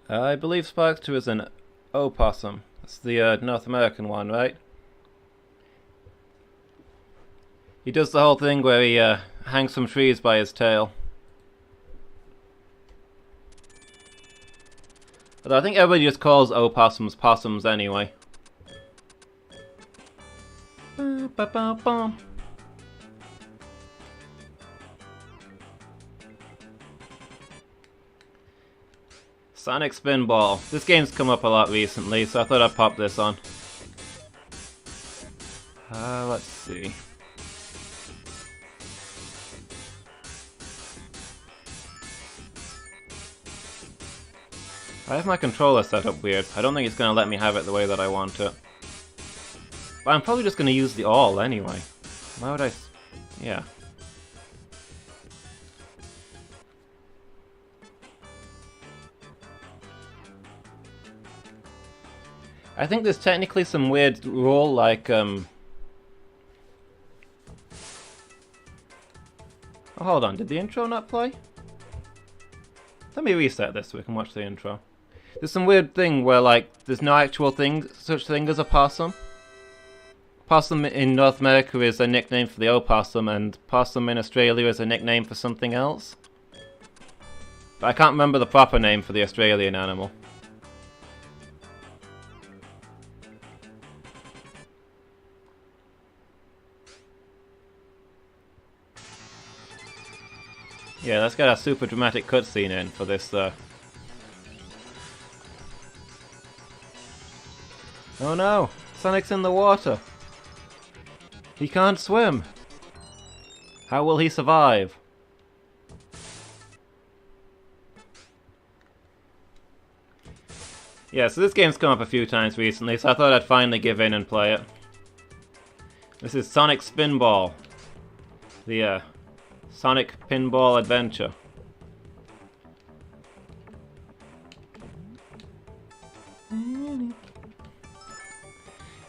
I believe Sparks 2 is an opossum. It's the North American one, right? He does the whole thing where he hangs from trees by his tail. Although I think everybody just calls opossums possums anyway. Sonic Spinball. This game's come up a lot recently, so I thought I'd pop this on. Let's see. I have my controller set up weird. I don't think it's going to let me have it the way that I want it. But I'm probably just going to use the all anyway. Why would I... Yeah. I think there's technically some weird rule like, Oh, hold on, did the intro not play? Let me reset this so we can watch the intro. There's some weird thing where, like, there's no actual thing, such thing as a possum. Possum in North America is a nickname for the opossum, and possum in Australia is a nickname for something else. But I can't remember the proper name for the Australian animal. Yeah, let's get a super dramatic cutscene in for this, Oh no! Sonic's in the water! He can't swim! How will he survive? Yeah, so this game's come up a few times recently, so I thought I'd finally give in and play it. This is Sonic Spinball. The, Sonic Pinball Adventure.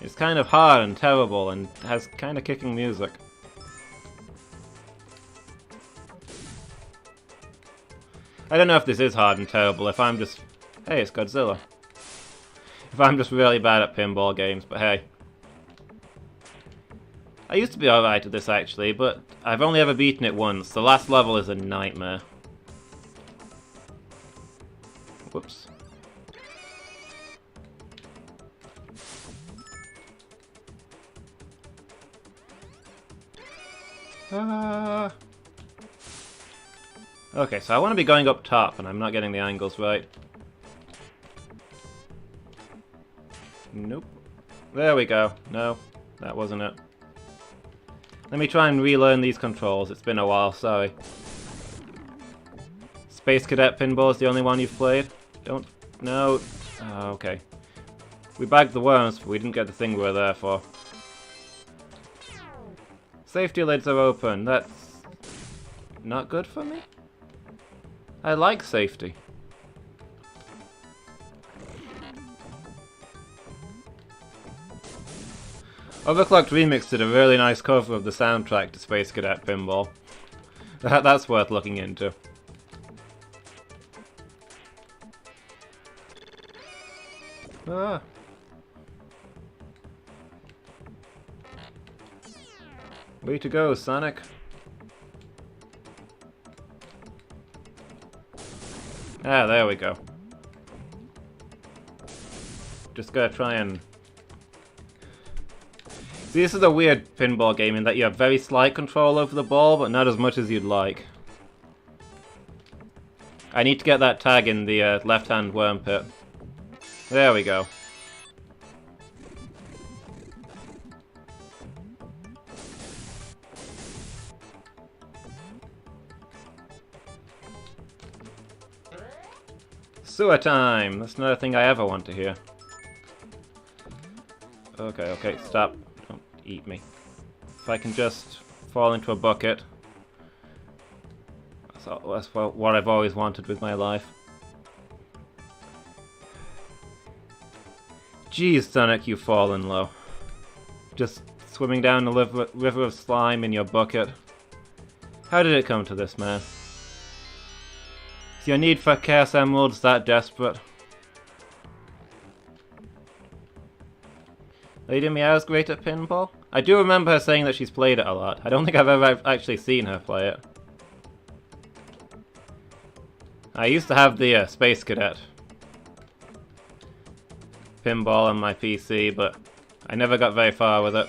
It's kind of hard and terrible and has kind of kicking music. I don't know if this is hard and terrible, if I'm just... Hey, it's Godzilla. If I'm just really bad at pinball games, but hey. I used to be alright at this actually, but I've only ever beaten it once. The last level is a nightmare. Whoops. Okay, so I want to be going up top, and I'm not getting the angles right. Nope. There we go. No, that wasn't it. Let me try and relearn these controls. It's been a while, sorry. Space Cadet Pinball is the only one you've played? Don't... No. Oh, okay. We bagged the worms, but we didn't get the thing we were there for. Safety lids are open. That's... not good for me? I like safety. Overclocked Remix did a really nice cover of the soundtrack to Space Cadet Pinball. That's worth looking into. Ah. Way to go, Sonic. Ah, there we go. Just gotta try and... See, this is a weird pinball game in that you have very slight control over the ball, but not as much as you'd like. I need to get that tag in the left-hand worm pit. There we go. Sewer time! That's another thing I ever want to hear. Okay, okay, stop. Don't eat me. If I can just fall into a bucket. That's what I've always wanted with my life. Jeez, Sonic, you've fallen low. Just swimming down the river of slime in your bucket. How did it come to this, man? Is your need for Chaos Emeralds that desperate? Lady Meow's great at pinball? I do remember her saying that she's played it a lot. I don't think I've ever actually seen her play it. I used to have the Space Cadet pinball on my PC, but I never got very far with it.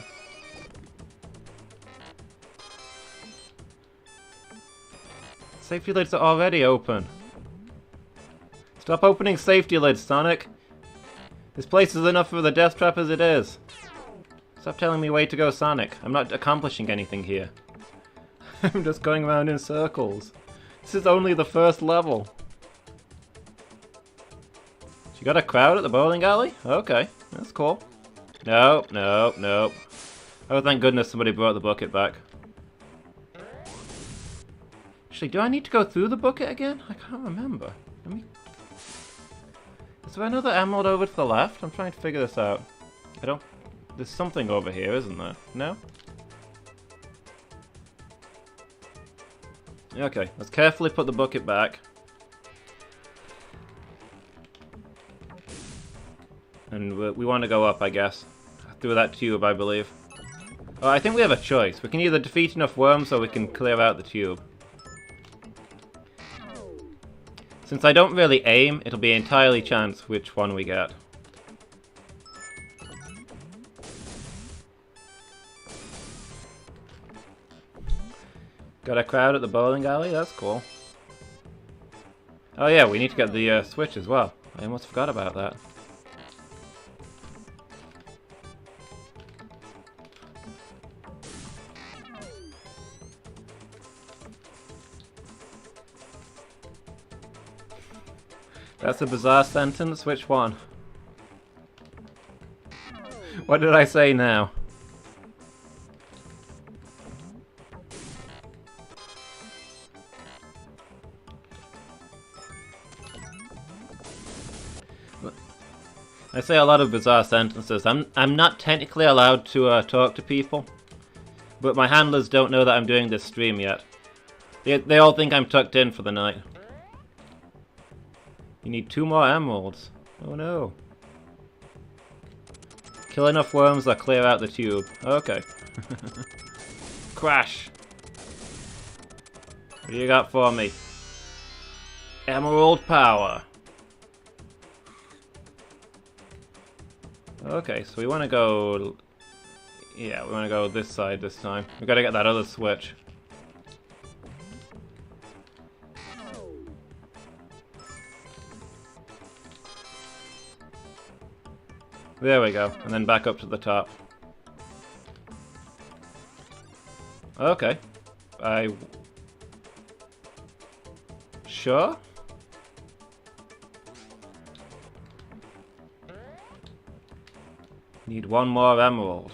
Safety lids are already open. Stop opening safety lids, Sonic. This place is enough for the death trap as it is. Stop telling me way to go, Sonic. I'm not accomplishing anything here. I'm just going around in circles. This is only the first level. She got a crowd at the bowling alley? Okay, that's cool. No, no, no. Oh, thank goodness somebody brought the bucket back. Actually, do I need to go through the bucket again? I can't remember. Let me... Is there another emerald over to the left? I'm trying to figure this out. I don't... There's something over here, isn't there? No? Okay, let's carefully put the bucket back. And we want to go up, I guess. Through that tube, I believe. Oh, I think we have a choice. We can either defeat enough worms or we can clear out the tube. Since I don't really aim, it'll be entirely chance which one we get. Got a crowd at the bowling alley? That's cool. Oh yeah, we need to get the switch as well. I almost forgot about that. That's a bizarre sentence. Which one? What did I say now? I say a lot of bizarre sentences. I'm not technically allowed to talk to people, but my handlers don't know that I'm doing this stream yet. They all think I'm tucked in for the night. You need 2 more emeralds. Oh no. Kill enough worms that clear out the tube. Okay. Crash. What do you got for me? Emerald power. Okay, so we want to go... Yeah, we want to go this side this time. We've got to get that other switch. There we go, and then back up to the top. Okay. Sure? Need 1 more emerald.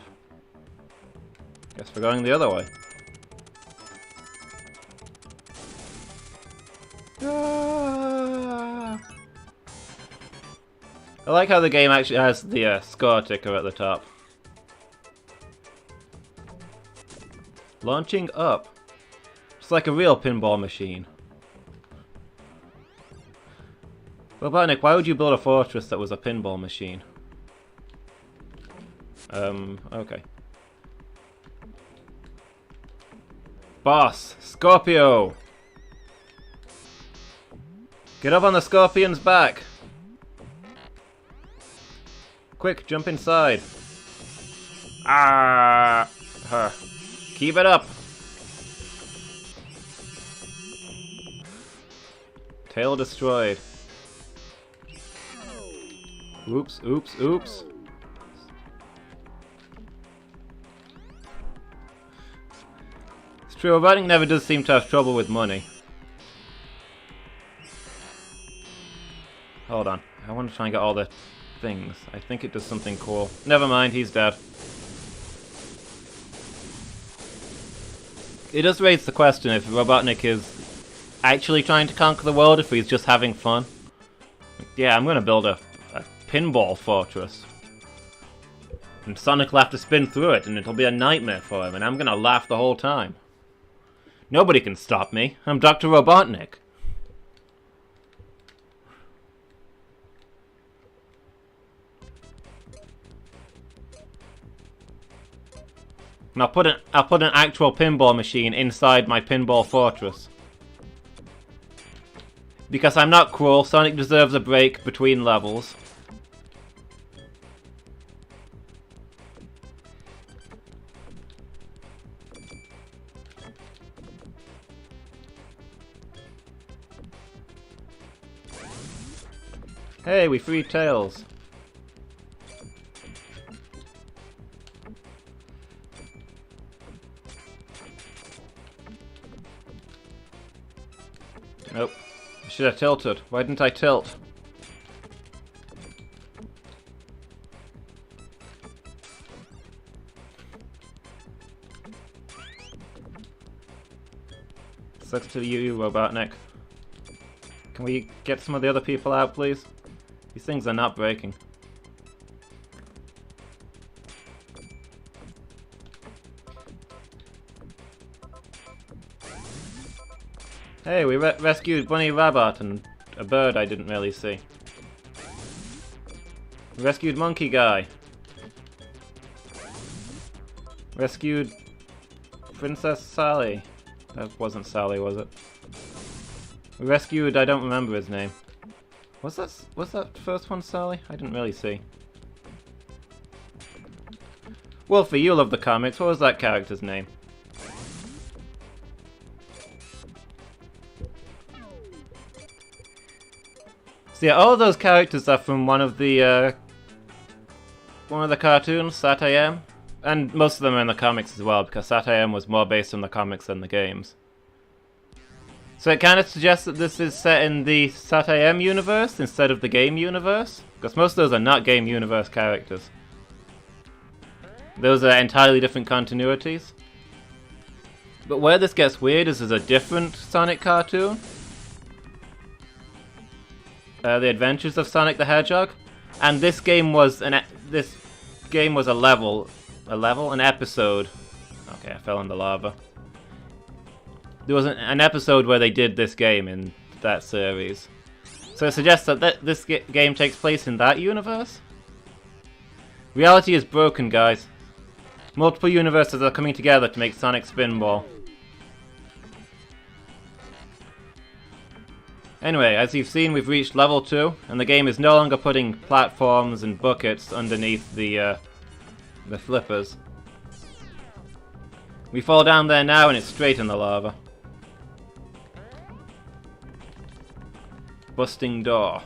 Guess we're going the other way. Ah! I like how the game actually has the score ticker at the top. Launching up. It's like a real pinball machine. Robotnik, why would you build a fortress that was a pinball machine? Okay. Boss, Scorpio! Get up on the scorpion's back! Quick, jump inside. Ah! Huh. Keep it up! Tail destroyed. Oops, oops, oops. It's true, Robotnik never does seem to have trouble with money. Hold on, I want to try and get all the things. I think it does something cool. Never mind, he's dead. It does raise the question if Robotnik is actually trying to conquer the world, if he's just having fun. Yeah, I'm gonna build a pinball fortress. And Sonic will have to spin through it, and it'll be a nightmare for him, and I'm gonna laugh the whole time. Nobody can stop me. I'm Dr. Robotnik. And I'll put an actual pinball machine inside my pinball fortress. Because I'm not cruel, Sonic deserves a break between levels. Hey, we freed Tails. Nope. I should have tilted. Why didn't I tilt? Sucks to you, Robotnik. Can we get some of the other people out, please? These things are not breaking. Hey, we rescued Bunny Rabbit and a bird I didn't really see. We rescued Monkey Guy. Rescued Princess Sally. That wasn't Sally, was it? We rescued, I don't remember his name. Was that first one Sally? I didn't really see. Wolfie, you love the comics. What was that character's name? So yeah, all of those characters are from one of the cartoons, Sat.am, and most of them are in the comics as well, because Sat.am was more based on the comics than the games. So it kind of suggests that this is set in the Sat.am universe instead of the game universe, because most of those are not game universe characters. Those are entirely different continuities. But where this gets weird is there's a different Sonic cartoon. The Adventures of Sonic the Hedgehog, and this game was an episode. Okay, I fell in the lava. There was an episode where they did this game in that series, so it suggests that this game takes place in that universe. Reality is broken, guys. Multiple universes are coming together to make Sonic Spinball. Anyway, as you've seen, we've reached level 2, and the game is no longer putting platforms and buckets underneath the flippers. We fall down there now, and it's straight in the lava. Busting door.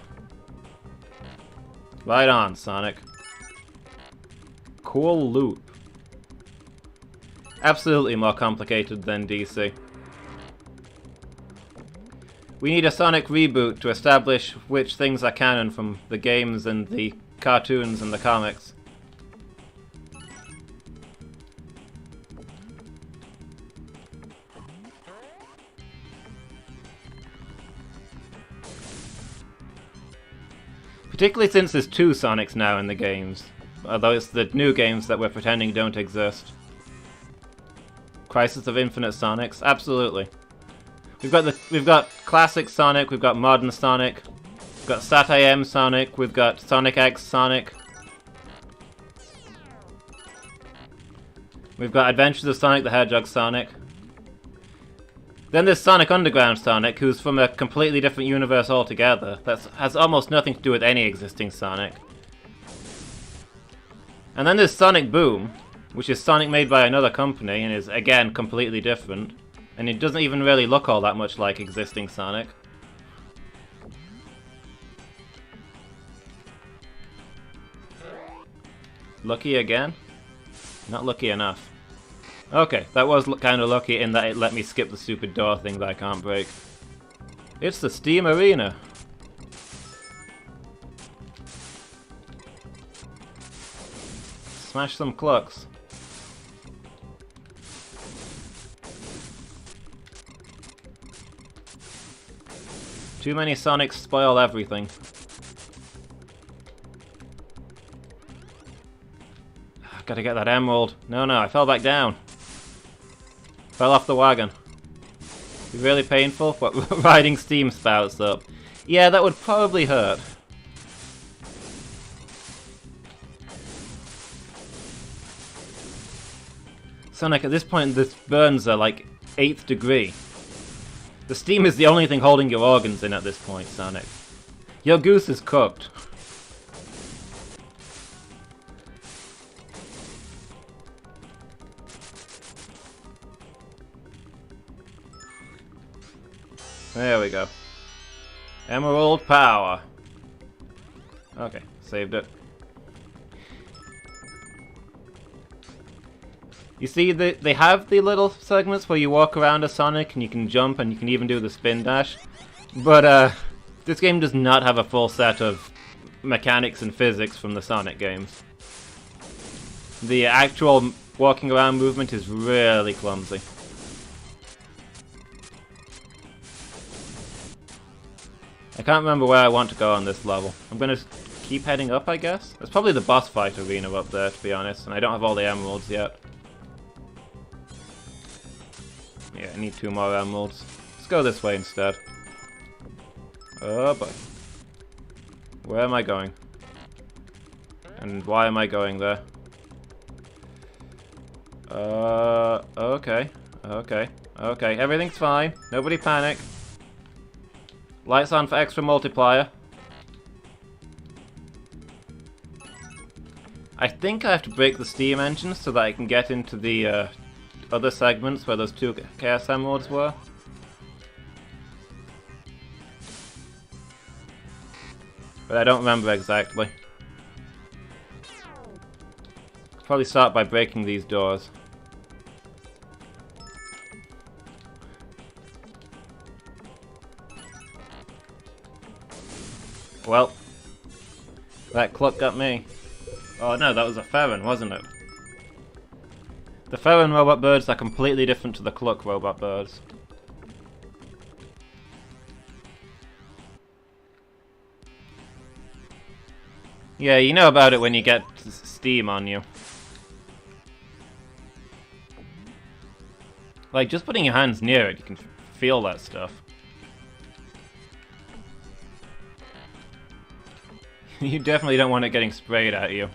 Right on, Sonic. Cool loop. Absolutely more complicated than DC. We need a Sonic reboot to establish which things are canon from the games and the cartoons and the comics. Particularly since there's 2 Sonics now in the games, although it's the new games that we're pretending don't exist. Crisis of Infinite Sonics? Absolutely. We've got classic Sonic, we've got modern Sonic, we've got Sat.am Sonic, we've got Sonic X Sonic. We've got Adventures of Sonic the Hedgehog Sonic. Then there's Sonic Underground Sonic, who's from a completely different universe altogether. That has almost nothing to do with any existing Sonic. And then there's Sonic Boom, which is Sonic made by another company and is, again, completely different. And it doesn't even really look all that much like existing Sonic. Lucky again? Not lucky enough. Okay, that was kind of lucky in that it let me skip the stupid door thing that I can't break. It's the Steam Arena! Smash some clucks. Too many Sonics spoil everything. Gotta get that emerald. No, I fell back down. Fell off the wagon. Be really painful, but riding steam spouts up. Yeah, that would probably hurt. Sonic, at this point, the burns are like 8th degree. The steam is the only thing holding your organs in at this point, Sonic. Your goose is cooked. There we go. Emerald power. Okay, saved it. You see, they have the little segments where you walk around a Sonic and you can jump and you can even do the spin dash. But this game does not have a full set of mechanics and physics from the Sonic games. The actual walking around movement is really clumsy. I can't remember where I want to go on this level. I'm gonna keep heading up, I guess? There's probably the boss fight arena up there, to be honest, and I don't have all the emeralds yet. Yeah, I need 2 more emeralds. Let's go this way instead. Oh boy. Where am I going? And why am I going there? Okay. Okay, everything's fine. Nobody panic. Lights on for extra multiplier. I think I have to break the steam engine so that I can get into the other segments where those 2 Chaos Emeralds were. But I don't remember exactly. Probably start by breaking these doors. Well, that cluck got me. Oh no, that was a Ferron, wasn't it? The Ferron robot birds are completely different to the cluck robot birds. Yeah, you know about it when you get steam on you. Like, just putting your hands near it, you can feel that stuff. You definitely don't want it getting sprayed at you.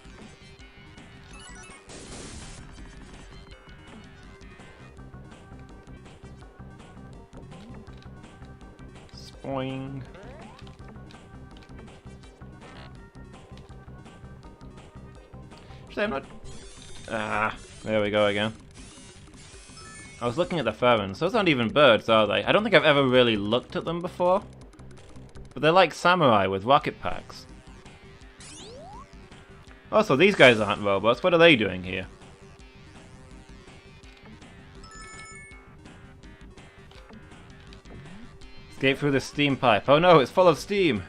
Spoing. Actually, I'm not... Ah, there we go again. I was looking at the Ferrons. Those aren't even birds, are they? I don't think I've ever really looked at them before. But they're like samurai with rocket packs. Oh, so these guys aren't robots. What are they doing here? Escape through the steam pipe. Oh no, it's full of steam!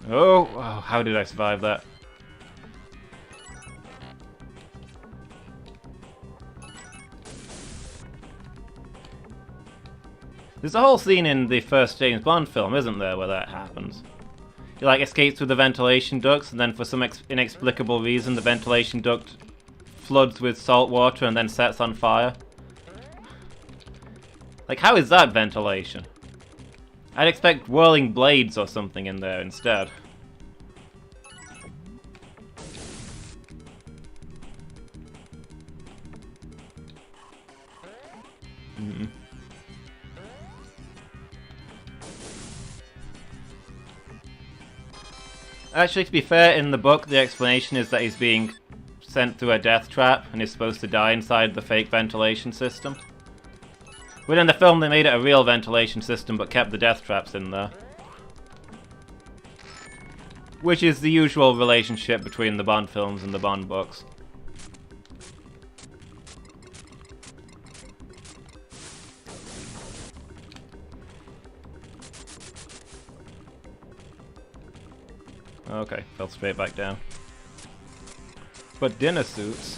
Oh, how did I survive that? There's a whole scene in the first James Bond film, isn't there, where that happens? He, like, escapes through the ventilation ducts, and then for some inexplicable reason, the ventilation duct floods with salt water and then sets on fire. Like, how is that ventilation? I'd expect whirling blades or something in there instead. Actually, to be fair, in the book, the explanation is that he's being sent through a death trap and is supposed to die inside the fake ventilation system. But in the film, they made it a real ventilation system but kept the death traps in there. Which is the usual relationship between the Bond films and the Bond books. Okay, fell straight back down. But dinner suits.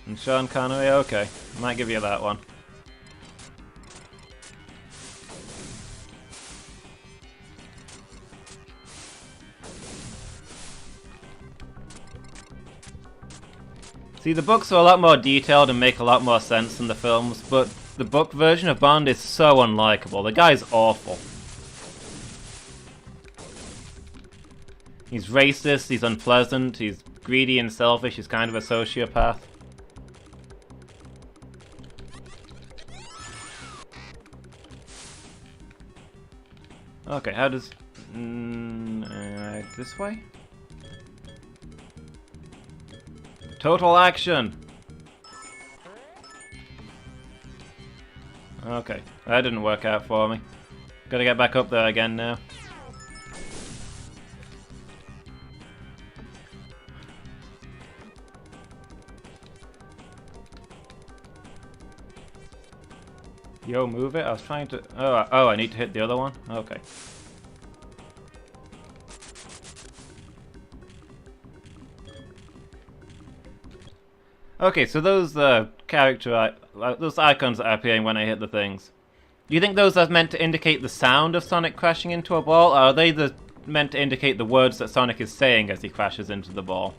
And Sean Connery, okay. Might give you that one. See, the books are a lot more detailed and make a lot more sense than the films, but the book version of Bond is so unlikable. The guy's awful. He's racist, he's unpleasant, he's greedy and selfish, he's kind of a sociopath. Okay, how does... this way? Total action! Okay, that didn't work out for me. Gotta get back up there again now. Yo, move it. I was trying to... Oh, I need to hit the other one? Okay. Okay, so those those icons that are appearing when I hit the things. Do you think those are meant to indicate the sound of Sonic crashing into a ball, or are they meant to indicate the words that Sonic is saying as he crashes into the ball?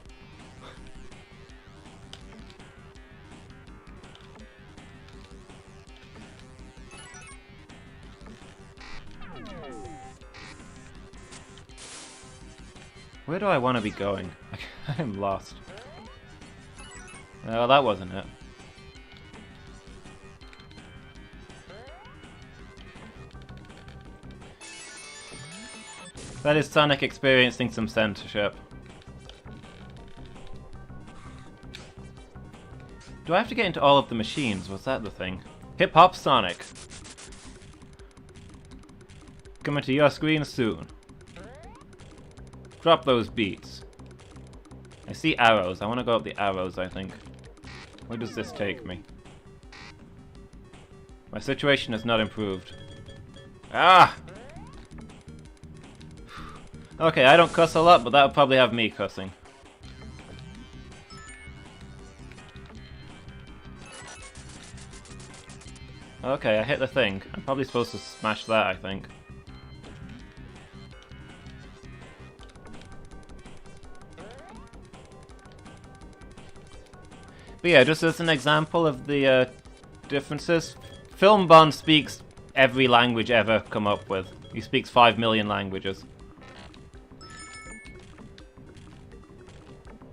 Where do I want to be going? I'm lost. Well, that wasn't it. That is Sonic experiencing some censorship. Do I have to get into all of the machines? Was that the thing? Hip Hop Sonic. Coming to your screen soon. Drop those beats. I see arrows. I want to go up the arrows, I think. Where does this take me? My situation has not improved. Ah! Okay, I don't cuss a lot, but that would probably have me cussing. Okay, I hit the thing. I'm probably supposed to smash that, I think. But yeah, just as an example of the differences, Film Bond speaks every language ever come up with. He speaks 5 million languages.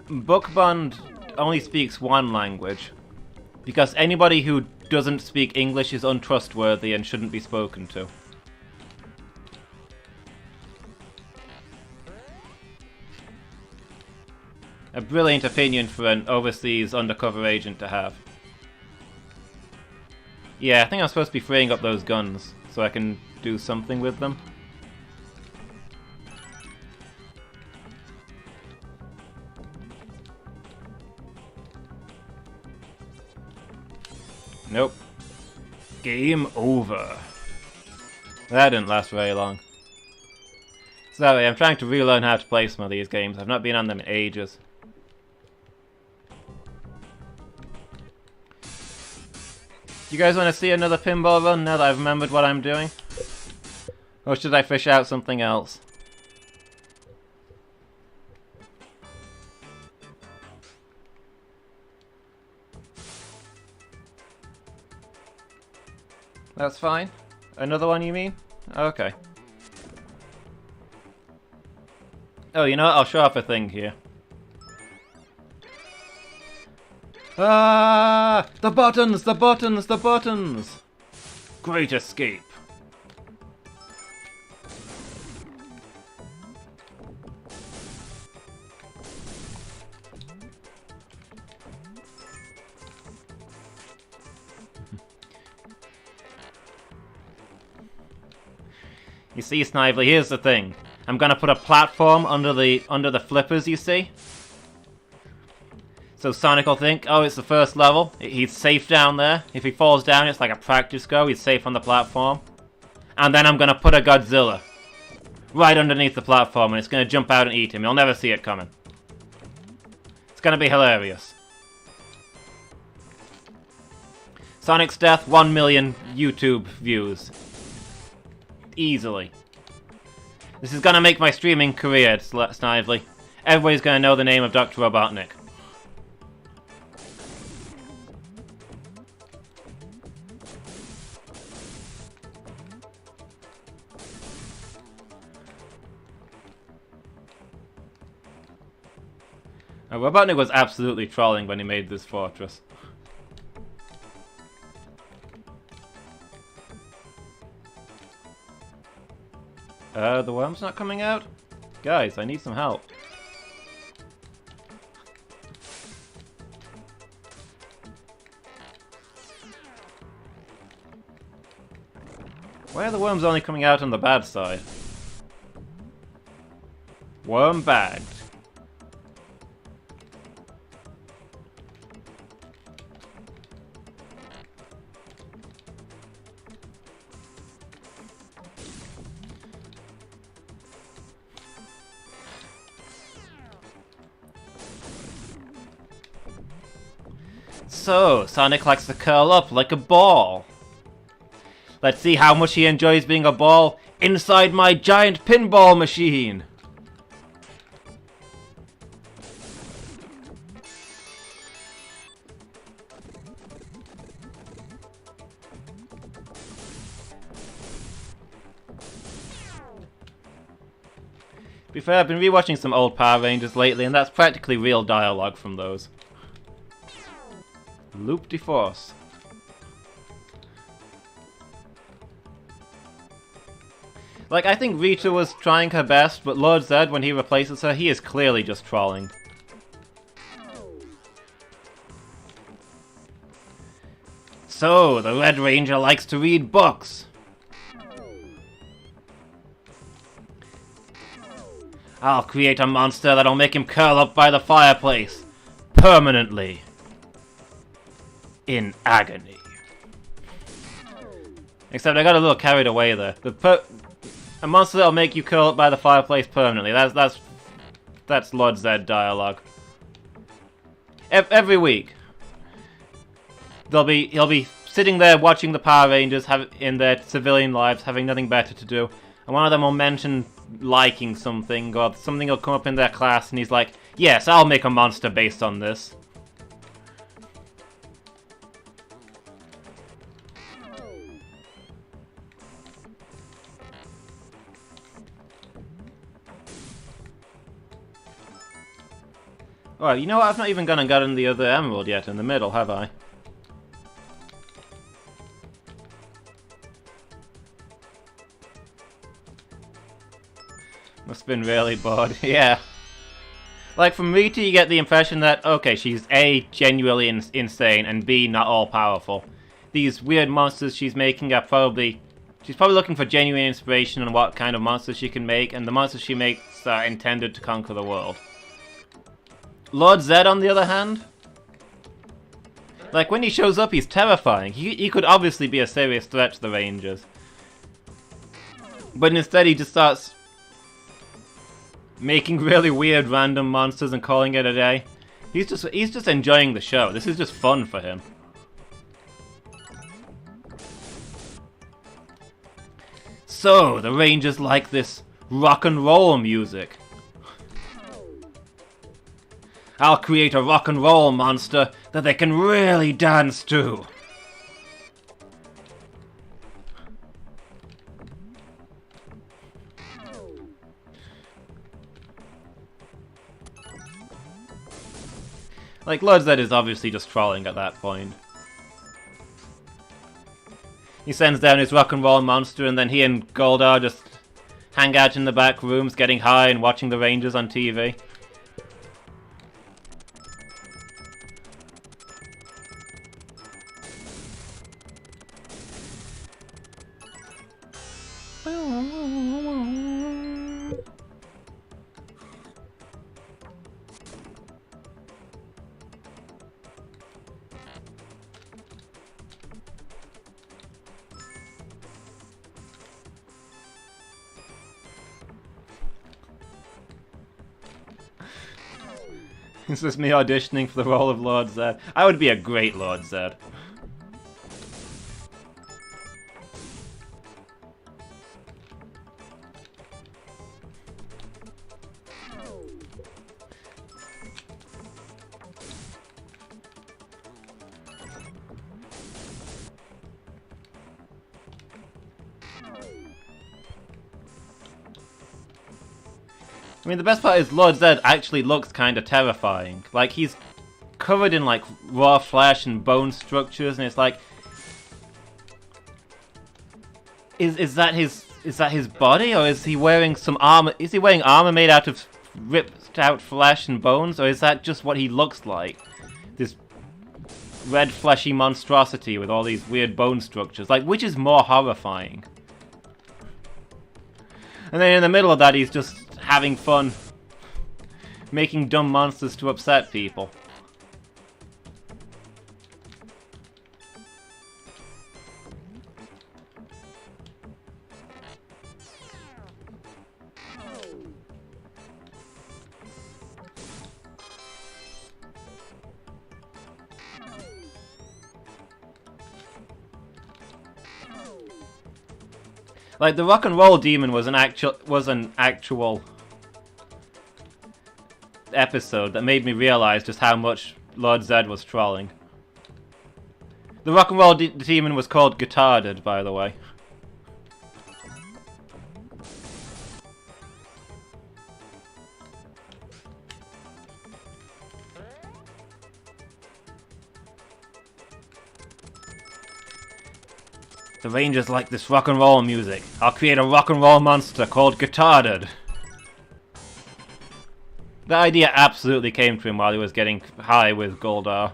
Book Bond only speaks one language, because anybody who doesn't speak English is untrustworthy and shouldn't be spoken to. A brilliant opinion for an overseas undercover agent to have. Yeah, I think I'm supposed to be freeing up those guns so I can do something with them. Nope. Game over. That didn't last very long. Sorry, I'm trying to relearn how to play some of these games. I've not been on them in ages. You guys want to see another pinball run now that I've remembered what I'm doing? Or should I fish out something else? That's fine. Another one, you mean? Okay. Oh, you know what? I'll show off a thing here. Ah! The buttons! The buttons! The buttons! Great escape. You see, Snively, here's the thing. I'm gonna put a platform under the flippers, you see? So Sonic will think, oh, it's the first level. He's safe down there. If he falls down, it's like a practice go. He's safe on the platform. And then I'm gonna put a Godzilla right underneath the platform, and it's gonna jump out and eat him. You'll never see it coming. It's gonna be hilarious. Sonic's death, 1 million YouTube views. Easily. This is gonna make my streaming career, Snively. Everybody's gonna know the name of Dr. Robotnik. Robotnik was absolutely trolling when he made this fortress. The worm's not coming out? Guys, I need some help. Why are the worms only coming out on the bad side? Worm bagged. So, Sonic likes to curl up like a ball. Let's see how much he enjoys being a ball inside my giant pinball machine. To be fair, I've been rewatching some old Power Rangers lately, and that's practically real dialogue from those. Loop de force. Like, I think Rita was trying her best, but Lord Zed, when he replaces her, he is clearly just trolling. So, the Red Ranger likes to read books. I'll create a monster that'll make him curl up by the fireplace. Permanently. In agony. Except I got a little carried away there. A monster that'll make you curl up by the fireplace permanently. That's Lord Zed dialogue. Every week, he'll be sitting there watching the Power Rangers in their civilian lives, having nothing better to do, and one of them will mention liking something, or something will come up in their class, and he's like, "Yes, I'll make a monster based on this." Well, you know what? I've not even gone and gotten the other emerald yet in the middle, have I? Must have been really bored. Yeah. Like, from Rita, you get the impression that, okay, she's A, genuinely insane, and B, not all-powerful. These weird monsters she's making are probably... She's probably looking for genuine inspiration on what kind of monsters she can make, and the monsters she makes are intended to conquer the world. Lord Zed, on the other hand? Like, when he shows up, he's terrifying. He could obviously be a serious threat to the Rangers. But instead, he just starts making really weird random monsters and calling it a day. He's just enjoying the show. This is just fun for him. So, the Rangers like this rock and roll music. I'll create a rock and roll monster that they can really dance to. Like, Lord Zed is obviously just trolling at that point. He sends down his rock and roll monster, and then he and Goldar just hang out in the back rooms getting high and watching the Rangers on TV. This is me auditioning for the role of Lord Zed. I would be a great Lord Zed. I mean, the best part is Lord Zed actually looks kind of terrifying. Like, he's covered in, like, raw flesh and bone structures, and it's like... Is that his body, or is he wearing some armor? Is he wearing armor made out of ripped out flesh and bones, or is that just what he looks like? This red fleshy monstrosity with all these weird bone structures. Like, which is more horrifying? And then in the middle of that, he's just having fun, making dumb monsters to upset people. Like, the rock and roll demon was an actual episode that made me realize just how much Lord Zed was trolling. The rock and roll demon was called Guitarded, by the way. The Rangers like this rock and roll music. I'll create a rock and roll monster called Guitarded. The idea absolutely came to him while he was getting high with Goldar.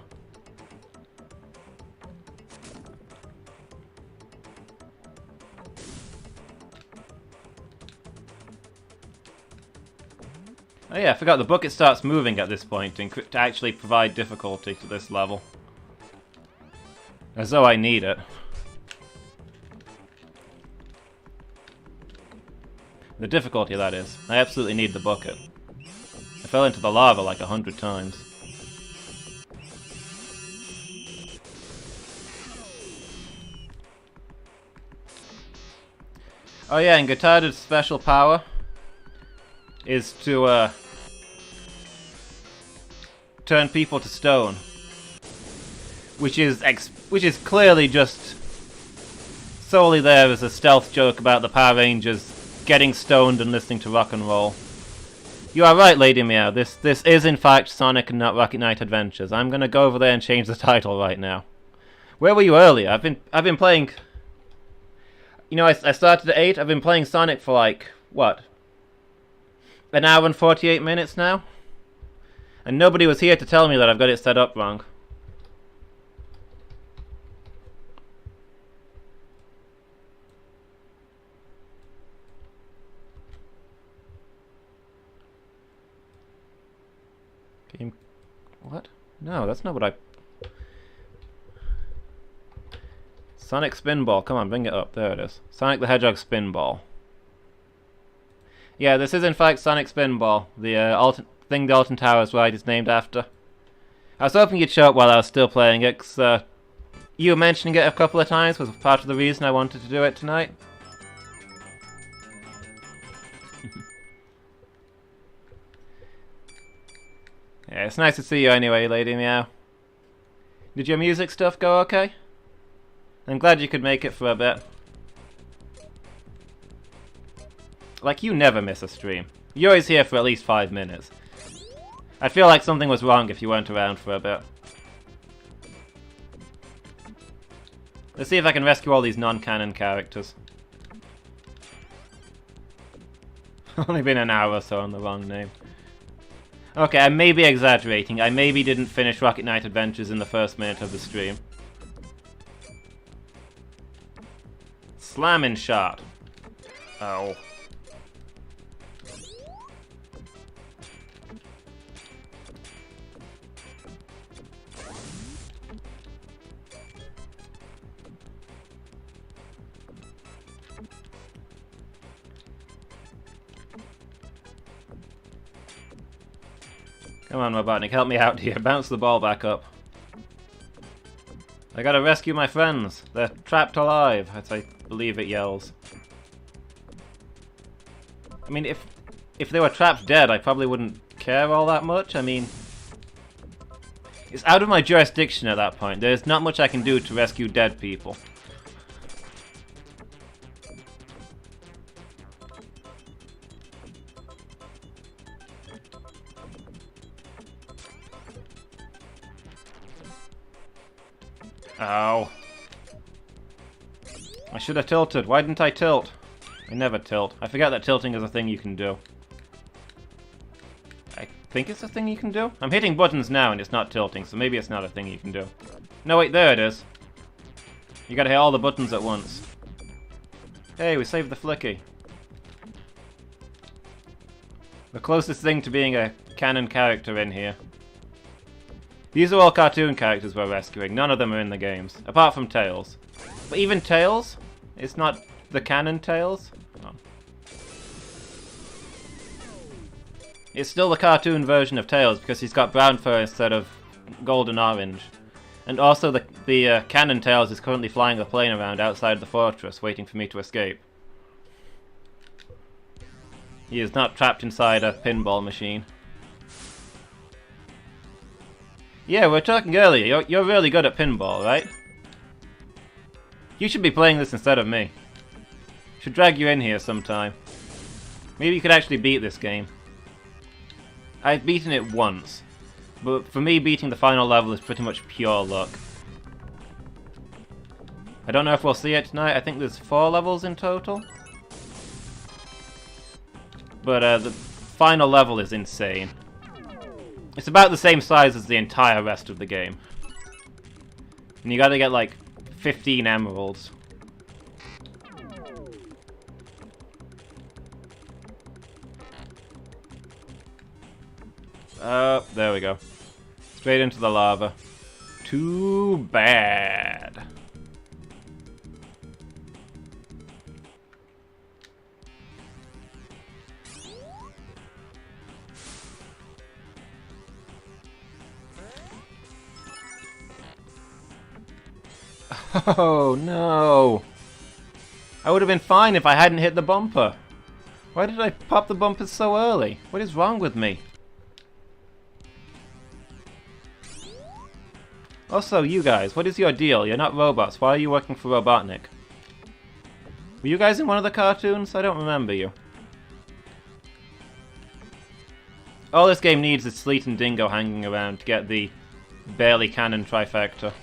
Oh yeah, I forgot the bucket starts moving at this point to actually provide difficulty to this level. As though I need it. The difficulty, that is. I absolutely need the bucket. I fell into the lava like 100 times. Oh yeah, and Guitarded's special power is to turn people to stone. Which is clearly just solely there as a stealth joke about the Power Rangers getting stoned and listening to rock and roll. You are right, Lady Meow. This is in fact Sonic and not Rocket Knight Adventures. I'm gonna go over there and change the title right now. Where were you earlier? I've been playing. You know, I started at 8. I've been playing Sonic for like what? An hour and 48 minutes now, and nobody was here to tell me that I've got it set up wrong. What? No, that's not what I... Sonic Spinball. Come on, bring it up. There it is. Sonic the Hedgehog Spinball. Yeah, this is in fact Sonic Spinball. The thing the Alton Towers ride is named after. I was hoping you'd show up while I was still playing it, because you mentioning it a couple of times was part of the reason I wanted to do it tonight. Yeah, it's nice to see you anyway, Lady Meow. Did your music stuff go okay? I'm glad you could make it for a bit. Like, you never miss a stream. You're always here for at least 5 minutes. I feel like something was wrong if you weren't around for a bit. Let's see if I can rescue all these non-canon characters. Only been an hour or so on the wrong name. Okay, I may be exaggerating. I maybe didn't finish Rocket Knight Adventures in the first minute of the stream. Slamming shot. Oh. Come on, Robotnik, help me out here. Bounce the ball back up. I gotta rescue my friends. They're trapped alive, as I believe it yells. I mean, if they were trapped dead, I probably wouldn't care all that much. I mean, it's out of my jurisdiction at that point. There's not much I can do to rescue dead people. Ow. I should have tilted. Why didn't I tilt? I never tilt. I forget that tilting is a thing you can do. I think it's a thing you can do? I'm hitting buttons now and it's not tilting, so maybe it's not a thing you can do. No, wait, there it is. You gotta hit all the buttons at once. Hey, we saved the flicky. The closest thing to being a canon character in here. These are all cartoon characters we're rescuing. None of them are in the games. Apart from Tails. But even Tails? It's not the canon Tails? Oh. It's still the cartoon version of Tails because he's got brown fur instead of gold and orange. And also the canon Tails is currently flying a plane around outside the fortress waiting for me to escape. He is not trapped inside a pinball machine. Yeah, we were talking earlier. You're really good at pinball, right? You should be playing this instead of me. Should drag you in here sometime. Maybe you could actually beat this game. I've beaten it once, but for me beating the final level is pretty much pure luck. I don't know if we'll see it tonight. I think there's 4 levels in total. But the final level is insane. It's about the same size as the entire rest of the game. And you gotta get like 15 emeralds. There we go. Straight into the lava. Too bad. Oh no! I would have been fine if I hadn't hit the bumper. Why did I pop the bumpers so early? What is wrong with me? Also, you guys, what is your deal? You're not robots. Why are you working for Robotnik? Were you guys in one of the cartoons? I don't remember you. All this game needs is Sleet and Dingo hanging around to get the barely canon trifecta.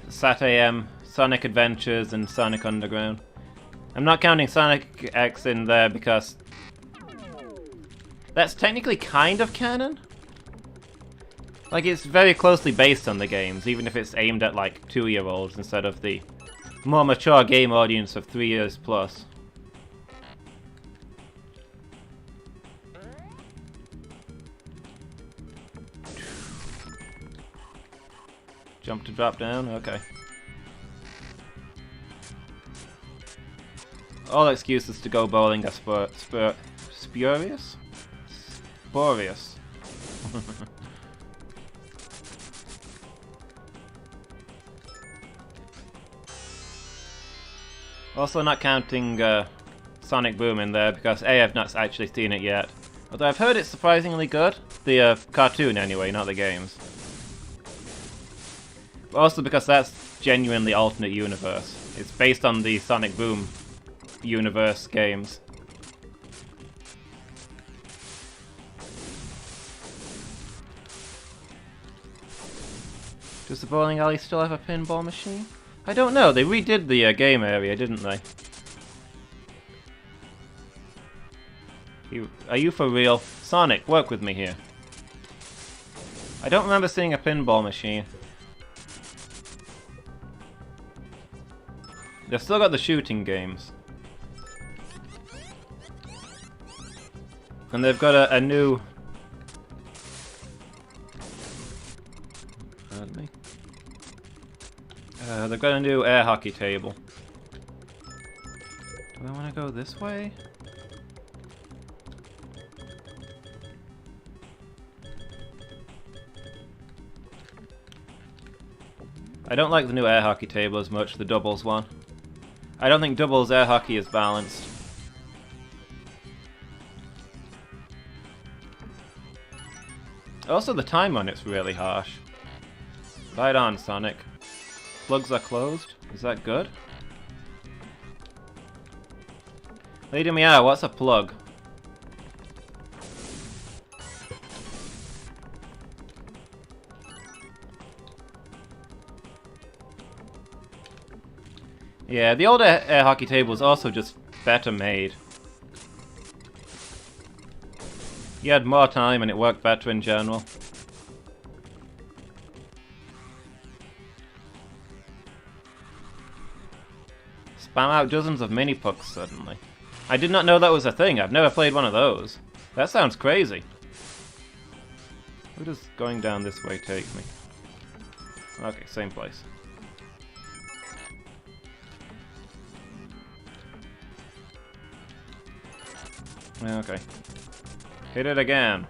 Sat AM, Sonic Adventures, and Sonic Underground. I'm not counting Sonic X in there because that's technically kind of canon. Like, it's very closely based on the games, even if it's aimed at like 2-year-olds instead of the more mature game audience of 3 years plus. Jump to drop down? Okay. All excuses to go bowling are spurious? Spurious. Also not counting Sonic Boom in there because A, I've not actually seen it yet. Although I've heard it's surprisingly good. The cartoon anyway, not the games. Also because that's genuinely alternate universe. It's based on the Sonic Boom universe games. Does the bowling alley still have a pinball machine? I don't know, they redid the game area, didn't they? Are you for real? Sonic, work with me here. I don't remember seeing a pinball machine. They've still got the shooting games. And they've got a new... Pardon me. They've got a new air hockey table. Do I want to go this way? I don't like the new air hockey table as much, the doubles one. I don't think doubles air hockey is balanced. Also, the time on it's really harsh. Right on, Sonic. Plugs are closed. Is that good? Leading me out, what's a plug? Yeah, the older air hockey table was also just better made. You had more time and it worked better in general. Spam out dozens of mini pucks suddenly. I did not know that was a thing. I've never played one of those. That sounds crazy. Where does going down this way take me? Okay, same place. Okay. Hit it again.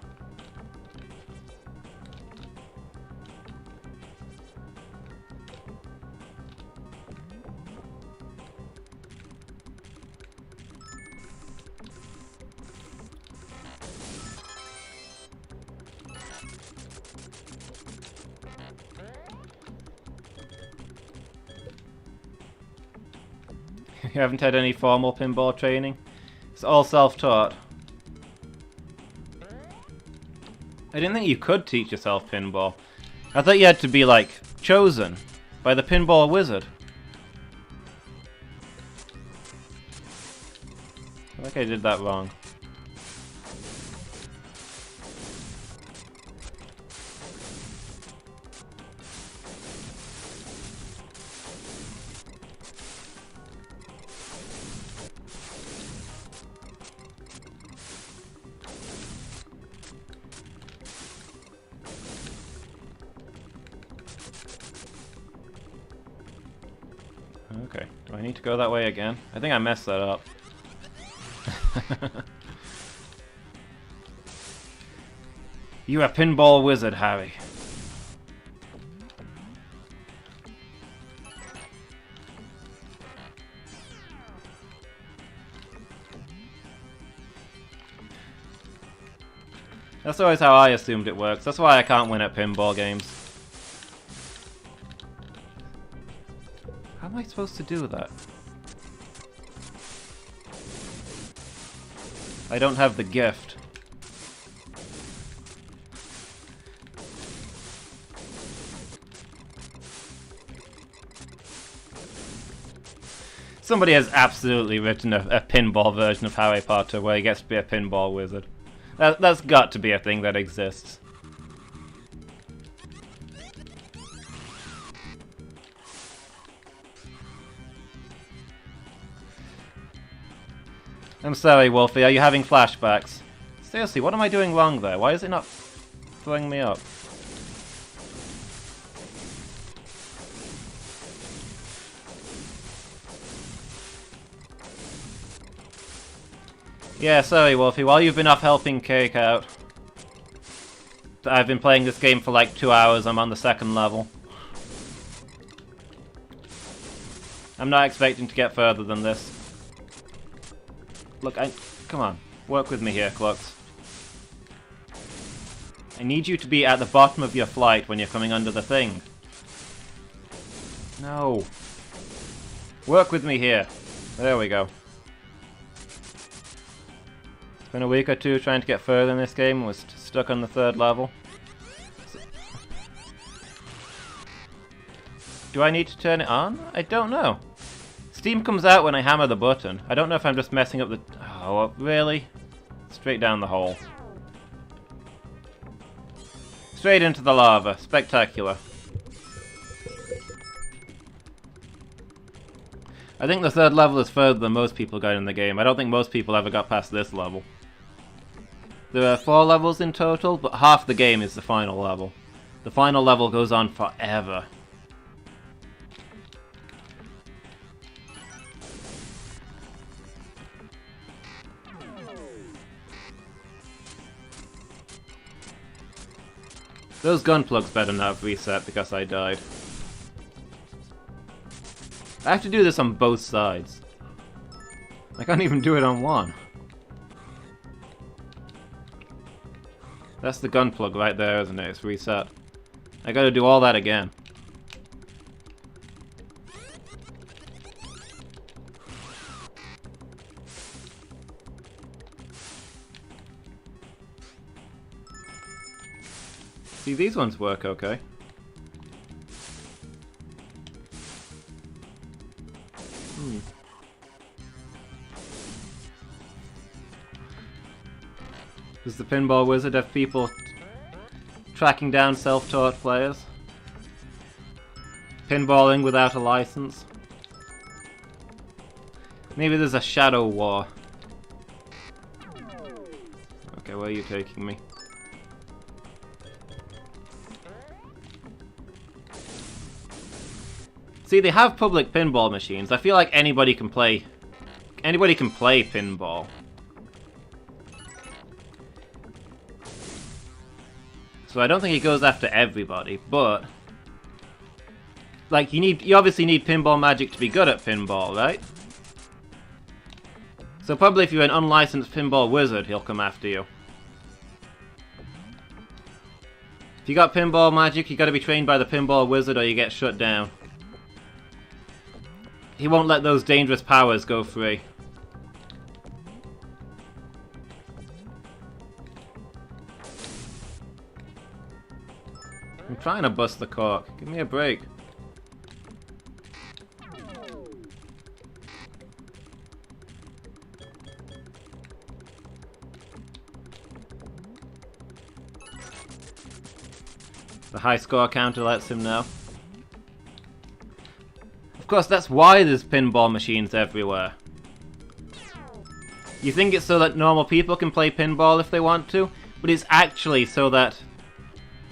You haven't had any formal pinball training? It's all self-taught. I didn't think you could teach yourself pinball. I thought you had to be, like, chosen by the pinball wizard. I think I did that wrong. Okay, do I need to go that way again? I think I messed that up. You a pinball wizard, Harry. That's always how I assumed it works. That's why I can't win at pinball games. How am I supposed to do that? I don't have the gift. Somebody has absolutely written a pinball version of Harry Potter where he gets to be a pinball wizard. That's got to be a thing that exists. I'm sorry, Wolfie, are you having flashbacks? Seriously, what am I doing wrong there? Why is it not throwing me up? Yeah, sorry, Wolfie, while you've been off helping Cake out, I've been playing this game for like 2 hours, I'm on the second level. I'm not expecting to get further than this. Look, come on, work with me here, Clux. I need you to be at the bottom of your flight when you're coming under the thing. No. Work with me here. There we go. It's been a week or two trying to get further in this game and was stuck on the 3rd level. Do I need to turn it on? I don't know. Steam comes out when I hammer the button. I don't know if I'm just messing up the... Oh, really? Straight down the hole. Straight into the lava. Spectacular. I think the 3rd level is further than most people got in the game. I don't think most people ever got past this level. There are 4 levels in total, but half the game is the final level. The final level goes on forever. Those gun plugs better not have reset because I died. I have to do this on both sides. I can't even do it on one. That's the gun plug right there, isn't it? It's reset. I gotta do all that again. See, these ones work okay. Does the Pinball Wizard have people tracking down self-taught players? Pinballing without a license? Maybe there's a shadow war. Okay, where are you taking me? See, they have public pinball machines. I feel like anybody can play pinball. So I don't think he goes after everybody, but like you obviously need pinball magic to be good at pinball, right? So probably if you're an unlicensed pinball wizard, he'll come after you. If you got pinball magic, you gotta be trained by the pinball wizard or you get shut down. He won't let those dangerous powers go free. I'm trying to bust the cork. Give me a break. The high score counter lets him know. Of course, that's why there's pinball machines everywhere. You think it's so that normal people can play pinball if they want to, but it's actually so that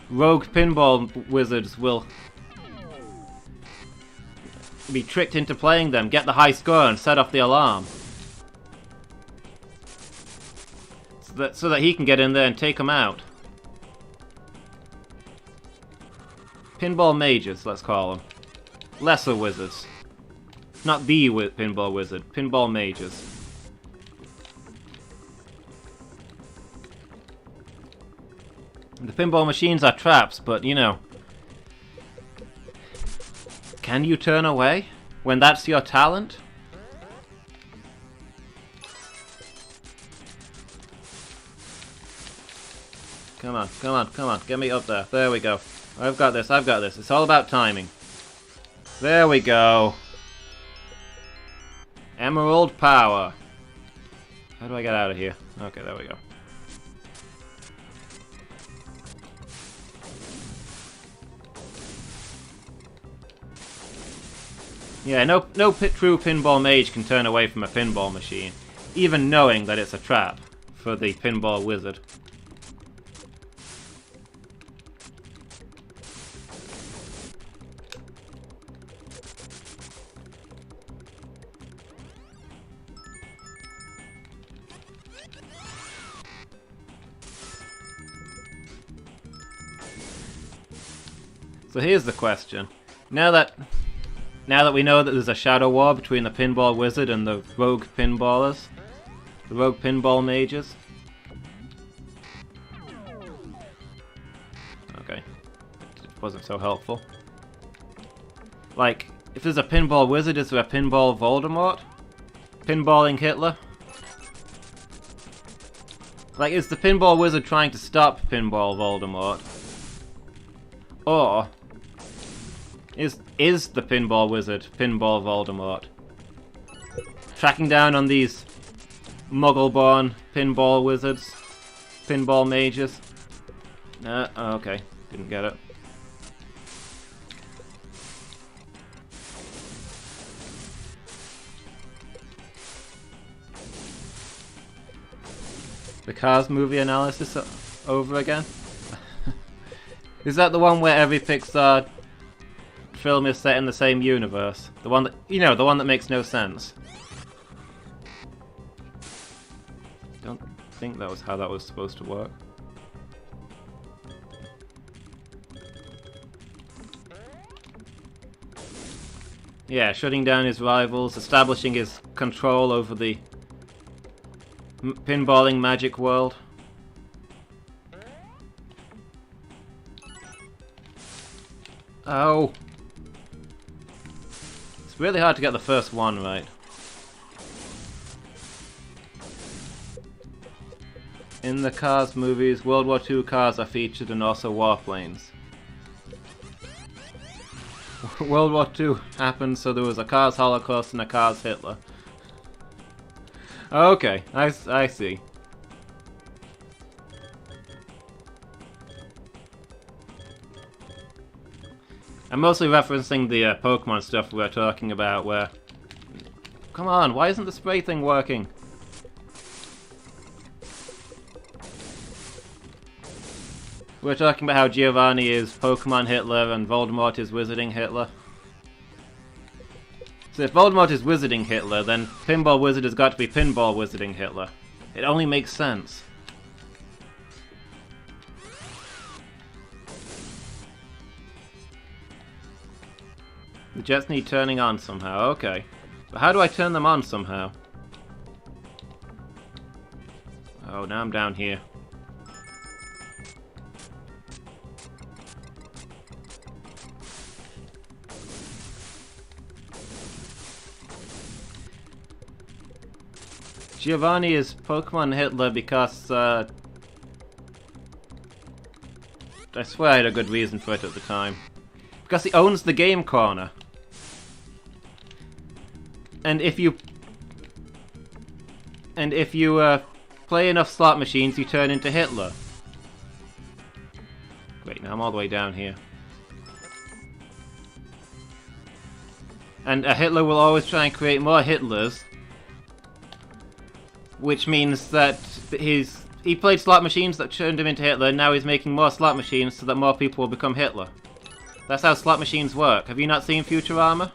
rogue pinball wizards will be tricked into playing them, get the high score, and set off the alarm. So that he can get in there and take them out. Pinball mages, let's call them. Lesser wizards. Not the pinball wizard, pinball mages. The pinball machines are traps, but you know. Can you turn away when that's your talent? Come on, come on, come on, get me up there. There we go. I've got this, I've got this. It's all about timing. There we go. Emerald power. How do I get out of here? Okay, there we go. Yeah, no true pinball mage can turn away from a pinball machine, even knowing that it's a trap for the pinball wizard. So here's the question. Now that we know that there's a shadow war between the pinball wizard and the rogue pinballers, the rogue pinball mages. Okay, it wasn't so helpful. Like, if there's a pinball wizard, is there a pinball Voldemort? Pinballing Hitler? Like, is the pinball wizard trying to stop pinball Voldemort? Or is the pinball wizard Pinball Voldemort? Tracking down on these muggle-born pinball wizards, pinball mages. Oh, okay, didn't get it. The Cars movie analysis over again? Is that the one where every Pixar film is set in the same universe? The one that, you know, the one that makes no sense. Don't think that was how that was supposed to work. Yeah, shutting down his rivals, establishing his control over the pinballing magic world. Oh! It's really hard to get the first one right. In the Cars movies, World War II cars are featured and also warplanes. World War II happened, so there was a Cars Holocaust and a Cars Hitler. Okay, I see. I'm mostly referencing the Pokemon stuff we were talking about where... Come on, why isn't the spray thing working? We're talking about how Giovanni is Pokemon Hitler and Voldemort is Wizarding Hitler. So if Voldemort is Wizarding Hitler, then Pinball Wizard has got to be Pinball Wizarding Hitler. It only makes sense. The jets need turning on somehow, okay. But how do I turn them on somehow? Oh, now I'm down here. Giovanni is Pokemon Hitler because, I swear I had a good reason for it at the time. Because he owns the game corner. And if you play enough slot machines, you turn into Hitler. Wait, now I'm all the way down here. And a Hitler will always try and create more Hitlers. Which means that he played slot machines that turned him into Hitler, and now he's making more slot machines so that more people will become Hitler. That's how slot machines work. Have you not seen Futurama?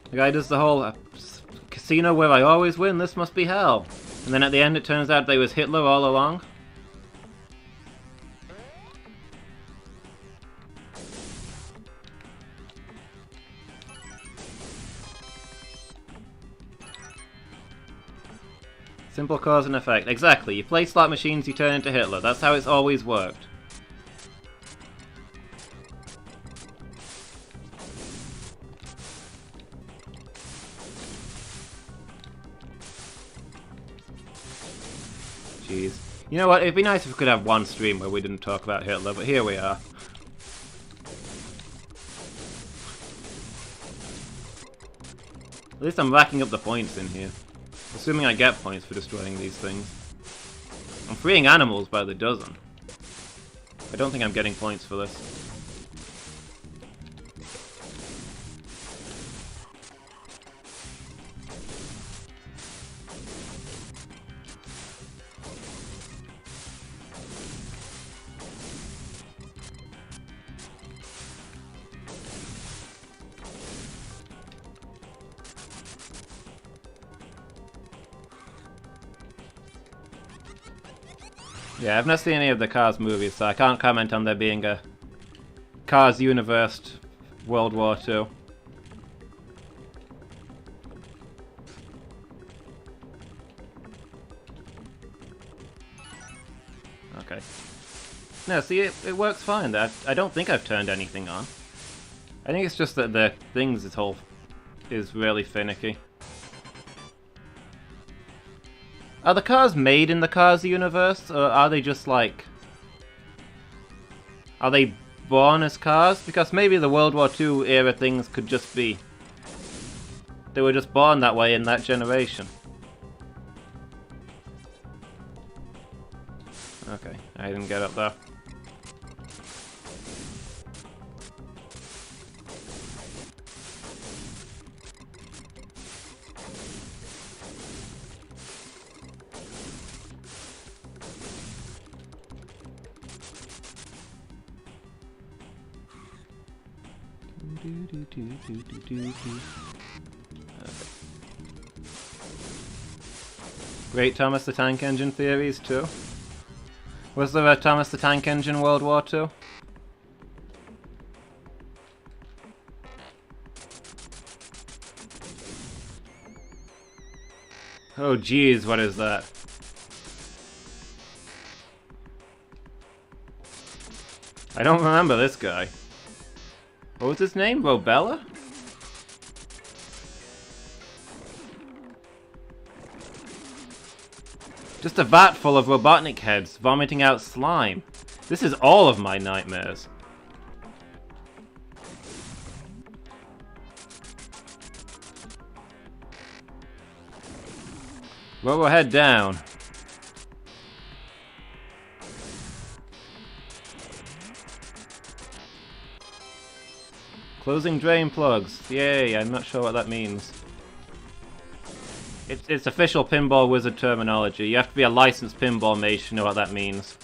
The guy does the whole casino where I always win, this must be hell. And then at the end it turns out they was Hitler all along. Simple cause and effect. Exactly. You play slot machines, you turn into Hitler. That's how it's always worked. Jeez. You know what? It'd be nice if we could have one stream where we didn't talk about Hitler, but here we are. At least I'm racking up the points in here. Assuming I get points for destroying these things. I'm freeing animals by the dozen. I don't think I'm getting points for this. Yeah, I've not seen any of the Cars movies, so I can't comment on there being a Cars universe World War II. Okay. No, see, it works fine. I don't think I've turned anything on. I think it's just that the things is really finicky. Are the cars made in the Cars universe, or are they just like... Are they born as cars? Because maybe the World War II era things could just be... They were just born that way in that generation. Okay, I didn't get up there. Okay. Great Thomas the Tank Engine theories too. Was there a Thomas the Tank Engine World War II? Oh geez, what is that? I don't remember this guy. What was his name? Robella? Just a vat full of Robotnik heads vomiting out slime. This is all of my nightmares. Robo head down. Closing drain plugs. Yay, I'm not sure what that means. It's official pinball wizard terminology. You have to be a licensed pinball mage to know what that means.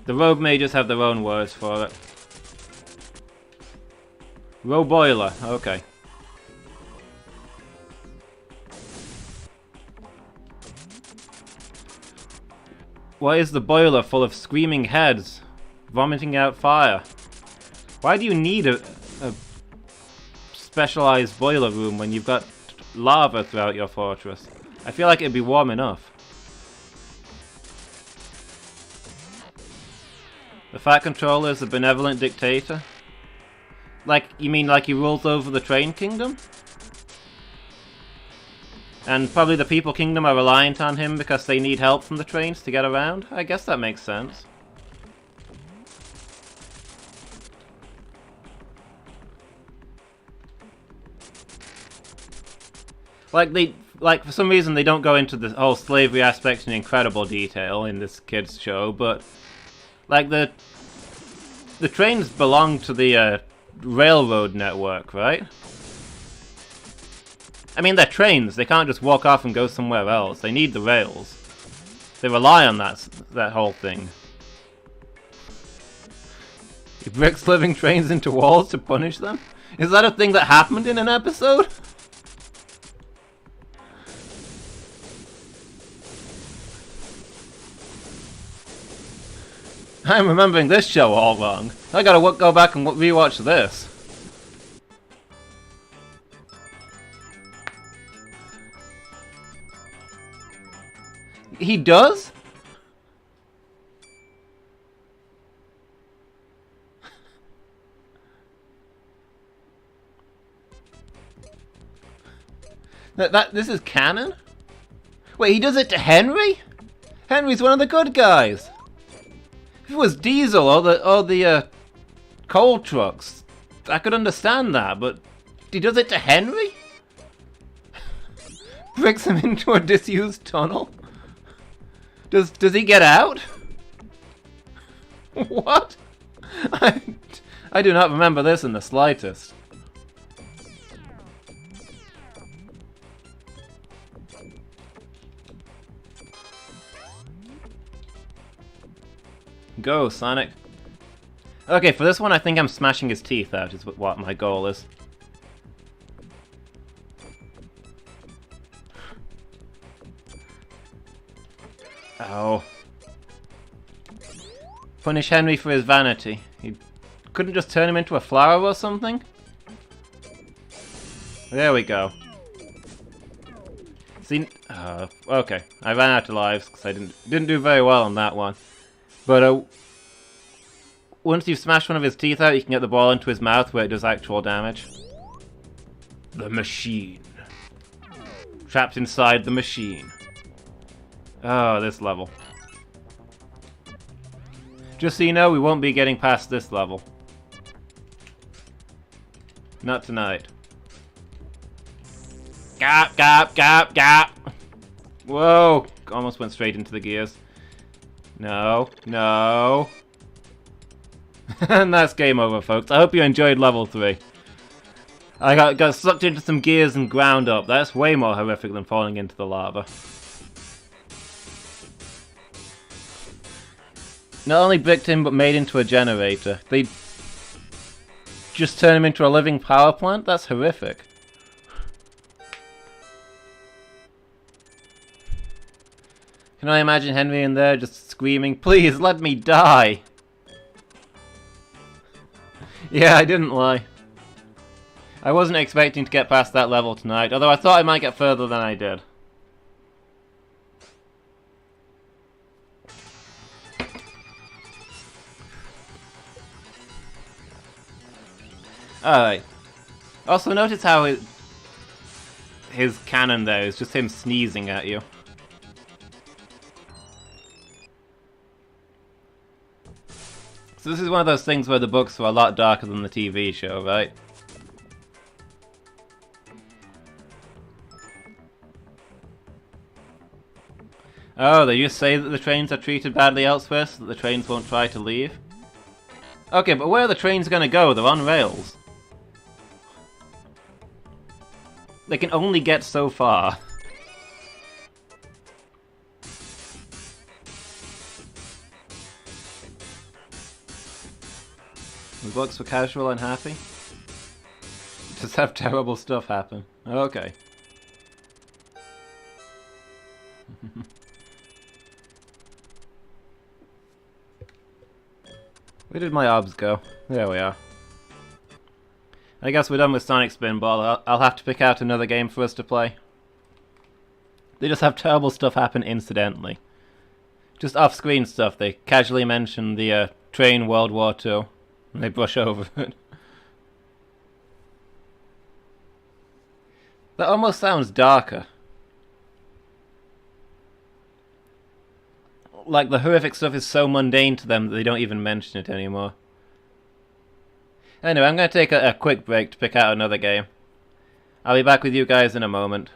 The rogue mages have their own words for it. Roboiler, okay. Why is the boiler full of screaming heads, vomiting out fire? Why do you need a specialized boiler room when you've got lava throughout your fortress? I feel like it'd be warm enough. The Fat Controller is a benevolent dictator? Like, you mean like he rules over the Train Kingdom? And probably the People Kingdom are reliant on him because they need help from the trains to get around? I guess that makes sense. Like for some reason they don't go into the whole slavery aspect in incredible detail in this kids show, but like the trains belong to the railroad network, right? I mean, they're trains. They can't just walk off and go somewhere else. They need the rails. They rely on that whole thing. He bricks living trains into walls to punish them? Is that a thing that happened in an episode? I'm remembering this show all wrong. I gotta go back and rewatch this. He does? This is canon? Wait, he does it to Henry? Henry's one of the good guys. If it was Diesel or the coal trucks, I could understand that, but he does it to Henry? Bricks him into a disused tunnel? Does he get out? What? I do not remember this in the slightest. Go, Sonic. Okay, for this one I think I'm smashing his teeth out is what my goal is. Oh. Punish Henry for his vanity. He couldn't just turn him into a flower or something? There we go. See, okay. I ran out of lives because I didn't do very well on that one. But once you smash one of his teeth out, you can get the ball into his mouth where it does actual damage. The machine. Trapped inside the machine. Oh, this level. Just so you know, we won't be getting past this level. Not tonight. Gap, gap, gap, gap! Whoa! Almost went straight into the gears. No, no. And that's game over, folks. I hope you enjoyed level 3. I got sucked into some gears and ground up. That's way more horrific than falling into the lava. Not only bricked him, but made into a generator. They just turn him into a living power plant? That's horrific. Can I imagine Henry in there just screaming, "Please, let me die!" Yeah, I didn't lie. I wasn't expecting to get past that level tonight, although I thought I might get further than I did. Alright. Also, notice how his cannon there is just him sneezing at you. So this is one of those things where the books were a lot darker than the TV show, right? Oh, they just say that the trains are treated badly elsewhere so that the trains won't try to leave? Okay, but where are the trains gonna go? They're on rails. They can only get so far. The books for casual and happy? Just have terrible stuff happen. Okay. Where did my obs go? There we are. I guess we're done with Sonic Spinball. I'll have to pick out another game for us to play. They just have terrible stuff happen incidentally. Just off-screen stuff. They casually mention the train World War II, and they brush over it. That almost sounds darker. Like the horrific stuff is so mundane to them that they don't even mention it anymore. Anyway, I'm going to take a quick break to pick out another game. I'll be back with you guys in a moment.